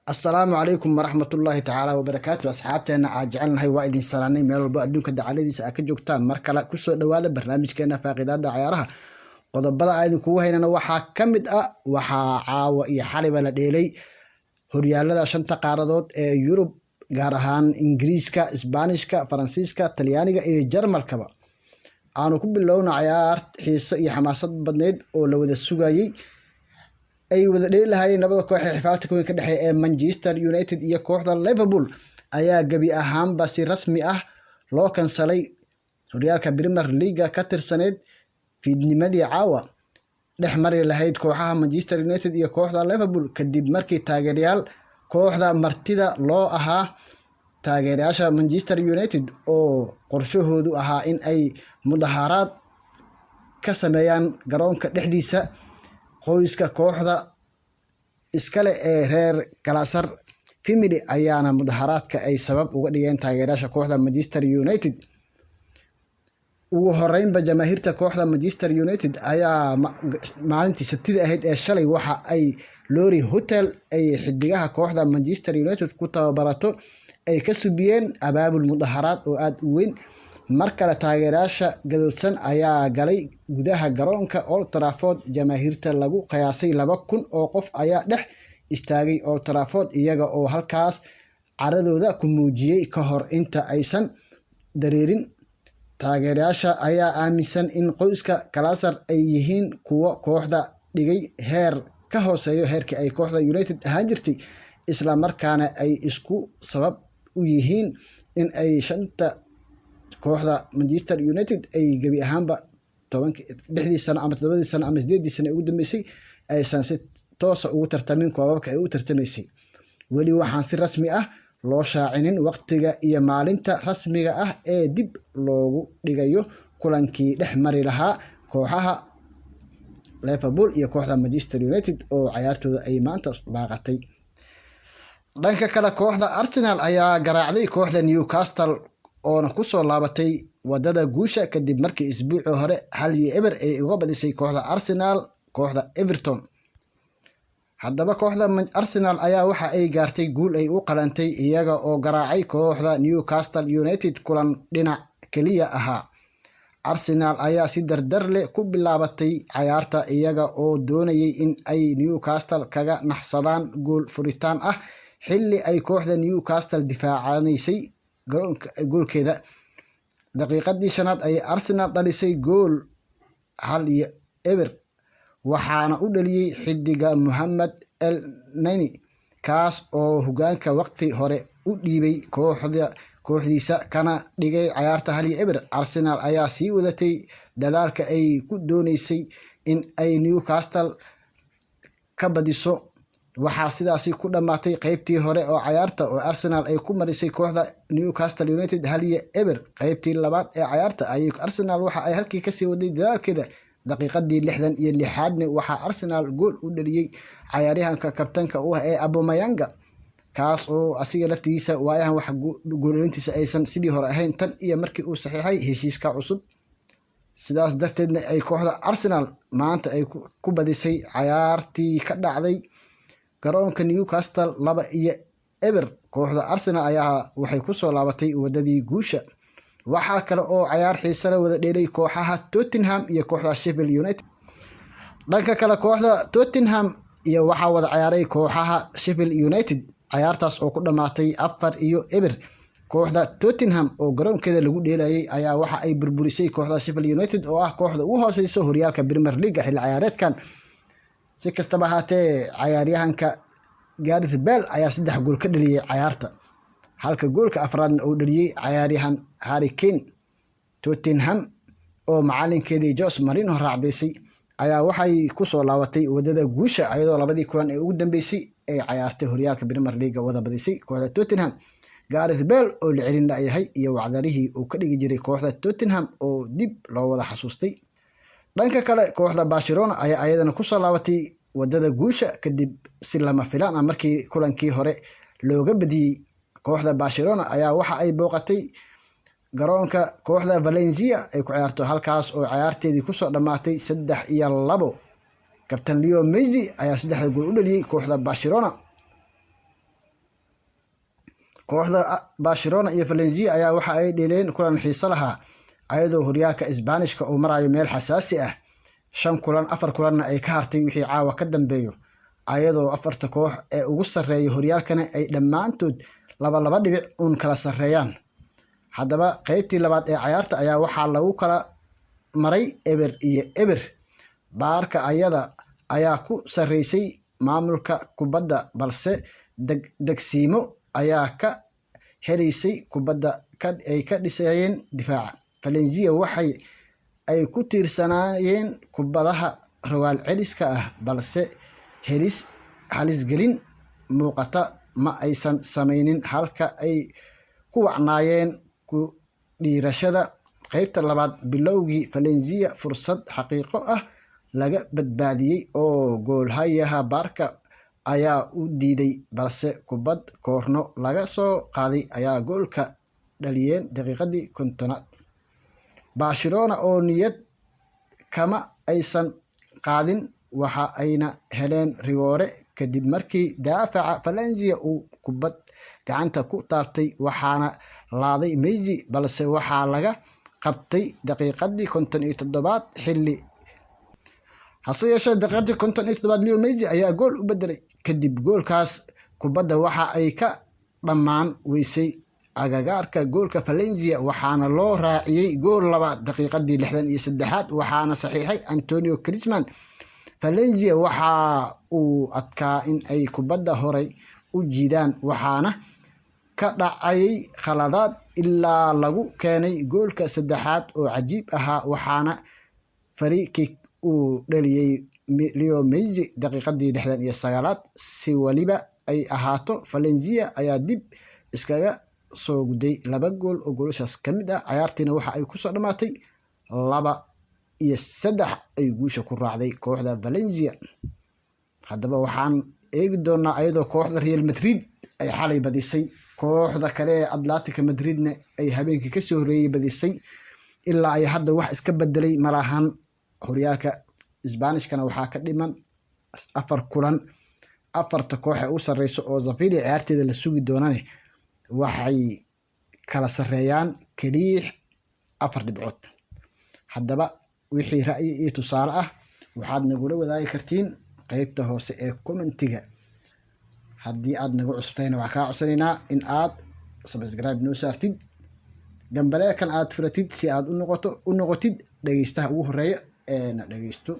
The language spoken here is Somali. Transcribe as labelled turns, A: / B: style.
A: السلام عليكم ورحمة الله تعالى وبركاته أصحابتنا عاجعلنا هاي وايدين سلاني ميل walba adduunka dacaladiisa aad ka joogtaan mar kale ku soo dhawaada barnaamijkeena faaqidaada ciyaaraha qodobada aynu kugu haynana waxaa ka mid ah waxaa caawa iyo xaliba la dheelay horyaalada shanta qaaradood ee Yurub gaar ahaan Ingiriiska, Isbaanishka, Faransiiska, Talyaaniga iyo Jarmalkaba aanu ku bilowna ciyaar xiiso iyo xamaasad badneed oo la wada sugayay ay wada dheelaayeen labada koox ee xifaalta ka dhaxeeya ee Manchester United iyo kooxda Liverpool ayaa gabi ahaanba si rasmi ah loo kansalay horyaalka Premier League ka tirsaneed fiidnimadii caawa dhex mari lahayd kooxaha Manchester United iyo kooxda Liverpool kadib markii taageerayaal kooxda martida loo ahaa taageerayaasha Manchester United oo qorshahoodu ahaa in ay mudaharaad ka sameeyaan garoonka dhexdiisa qoyska kooxda iskale ee reer Galasar family ayaana mudaharaadka ay sabab uga dhigeen taageerayaasha kooxda Manchester United ugu horeynba jamaahirta kooxda Manchester United ayaa maalintii Sabtida ahayd ee shalay waxa ay Lori Hotel ay xidigaha kooxda Manchester United ku tababarato ay ka subiyeen abaabul mudaharaad oo aad u weyn mar kale taageerayaasha gadoodsan ayaa galay gudaha garoonka Old Trafford jamaahirta lagu qiyaasay 2,000 oo qof ayaa dhex istaagay Old Trafford iyaga oo halkaas caradooda ku muujiyay ka hor inta aysan dareerin taageerayaasha ayaa aaminsan in qoyska Galasar ay yihiin kuwa kooxda dhigay heer ka hooseeyo heerkii ay kooxda United ahaan jirtay isla markaana ay isku sabab u yihiin in ay shanta kooxda Manchester United ay gabi ahaanba 10 sano ama 7 sano ama 8 sano ugu dambeysay aysan si toos ah ugu tartamin koobabka ay u tartamaysay wali waxaan si rasmi ah loo shaacinin waqtiga iyo maalinta rasmiga ah ee dib loogu dhigayo kulankii dhex mari lahaa kooxaha Liverpool iyo kooxda Manchester United oo ciyaartooda ay maanta baaqatay dhanka kale kooxda Arsenal ayaa garaacday kooxda Newcastle oo ku soo laabatay wadada guusha kadib markii isbuucii hore 1-0 ay uga badisay kooxda Arsenal kooxda Everton haddaba kooxda Arsenal ayaa waxa ay gaartay guul ay u qalantay iyaga oo garaacay kooxda Newcastle United kulan dhinac kaliya ahaa Arsenal ayaa si dardar leh ku bilaabatay ciyaarta iyaga oo doonayay in ay Newcastle kaga naxsadaan gool furitaan ah xilli ay kooxda Newcastle difaacanaysay goolkeeda daqiiqadii shanaad ay Arsenal dhalisay gool 1-0 waxaana u dhaliyay xidiga Mohamed El Neni kaas oo hogaanka waqti hore u dhiibay kooxdiisa kana dhigay ciyaarta 1-0 Arsenal ayaa sii wadatay dadaalka ay ku doonaysay in ay Newcastle ka badiso waxaa sidaasi ku dhamaatay qaybtii hore oo ciyaarta oo Arsenal ay ku marisay kooxda Newcastle United 1-0 qaybtii labaad ee ciyaarta ay Arsenal waxa ay halkii ka sii waday dadaalkeeda daqiiqadii 66aadna waxa Arsenal gool u dhaliyay ciyaaryahanka kabtanka u ah ee Aubameyang kaas oo asiga laftiisa waayahan wax goolintiisa aysan sidii hore ahayn tan iyo markii uu saxiixay heshiiska cusub sidaas darteedna ay kooxda Arsenal maanta ay ku badisay ciyaartii ka dhacday garoonka Newcastle 2-0 kooxda Arsenal ayaa waxay ku soo laabatay wadadii guusha waxa kale oo ciyaar xiiso leh wada dheelay kooxaha Tottenham iyo kooxda Sheffield United dhanka kale kooxda Tottenham iyo waxa wada ciyaaray kooxaha Sheffield United ciyaartaas oo ku dhamaatay 4-0 kooxda Tottenham oo garoonkeeda lagu dheelayay ayaa waxa ay burburisay kooxda Sheffield United oo ah kooxda ugu hooseysa horyaalka Premier League xilli ciyaareedkan si kastaba haatee ciyaaryahanka Gareth Bale ayaa 3 gool ka dhaliyay ciyaarta halka goolka afraadna uu dhaliyay ciyaaryahan Harry Kane Tottenham oo macalinkeedii Jose Mourinho raacdaysay ayaa waxay ku soo laabatay wadada guusha iyadoo labadii kulan ee ugu dambeysay ay ciyaartay horyaalka Premier League wada badisay kooxda Tottenham Gareth Bale oo la celin layahay iyo wacdarihii uu ka dhigi jiray kooxda Tottenham oo dib loo wada xasuustay dhanka kale kooxda Barcelona ayaa ayadana ku soo laabatay wadada guusha kadib si lama filaan ah markii kulankii hore looga badiyay kooxda Barcelona ayaa waxa ay booqatay garoonka kooxda Valencia ay ku ciyaarto halkaas oo ciyaarteedii ku soo dhamaatay 3-2 kabtan Leo Messi ayaa 3 gool u dhaliyay kooxda Barcelona kooxda Barcelona iyo Valencia ayaa waxa ay dheeleen kulan xiiso lahaa ayadoo horyaalka Isbaanishka uu marayo meel xasaasi ah 4 kulanna ay ka hartay wixii caawa ka dambeeyo ayadoo afarta koox ee ugu sareeya horyaalkana ay dhammaantood laba dhibic uun kala sareeyaan. haddaba qaybtii labaad ee ciyaarta ayaa waxaa lagu kala maray eber iyo eber. Barca ayaa ku sareysay maamulka kubadda balse degsiimo ayaa ka helaysay kubadda ay ka dhisayeen difaaca. Valencia waxay ay ku tiirsanaayeen kubadaha rogaal celiska ah balse halis gelin muuqata ma aysan sameynin halka ay ku wacnaayeen ku dhiirashada. qaybta labaad bilowgii Valencia fursad xaqiiqo ah laga badbaadiyay oo goolhayaha Barca ayaa u diiday balse kubad koorno laga soo qaaday ayaa goolka dhaliyeen daqiiqadii 50aad. Barcelona oo niyad kama aysan qaadin waxa ayna heleen rigoore kadib markii daafaca Valencia uu kubad gacanta ku taabtay waxaana laaday Messi balse waxaa laga qabtay daqiiqadii 57aad xilli. hase yeeshee daqiiqadii 57aad Leo Messi ayaa gool u bedelay. kadib goolkaas kubadda waxa ay ka dhammaan weysay agagaarka goolka Valencia waxaana loo raaciyay gool labaad daqiiqadii 63aad waxaana saxiixay Antonio Griezmann. Valencia waxa uu adkaa in ay kubadda horay u jiidaan waxaana ka dhacay khaladaad ilaa lagu keenay goolka saddexaad oo cajiib ahaa waxaana free kick uu dhaliyay Leo Messi daqiiqadii 69aad. si waliba ay ahaato Valencia ayaa dib iskaga soo guday 2 gool oo goolashaas ka mid ah. ciyaartiina waxa ay ku soo dhamaatay 2-3 ay guusha ku raacday kooxda Valencia. haddaba waxaan eegi doonaa ayadoo kooxda Real Madrid ay xalay badisay kooxda kale ee Atletico Madridna ay habeenkii ka soo horeeyay badisay ilaa ay hadda wax iska bedelay malahan. horyaalka Isbaanishkana waxaa ka dhiman 4 kulan. afarta koox ee u sareyso oo Sevilla ciyaarteeda la sugi doonane waxay kala sareeyaan kaliix 4 dhibcood. haddaba wixii ra'yi iyo tusaale ah waxaad nagula wadaagi kartiin qaybta hoose ee commentiga. haddii aad nagu cusubtayna waxaan kaa codsanaynaa in aad subscribe noo saartid gambaleelkan aad furatid si aad u noqotid dhageystaha ugu horeeya ee na dhageysto.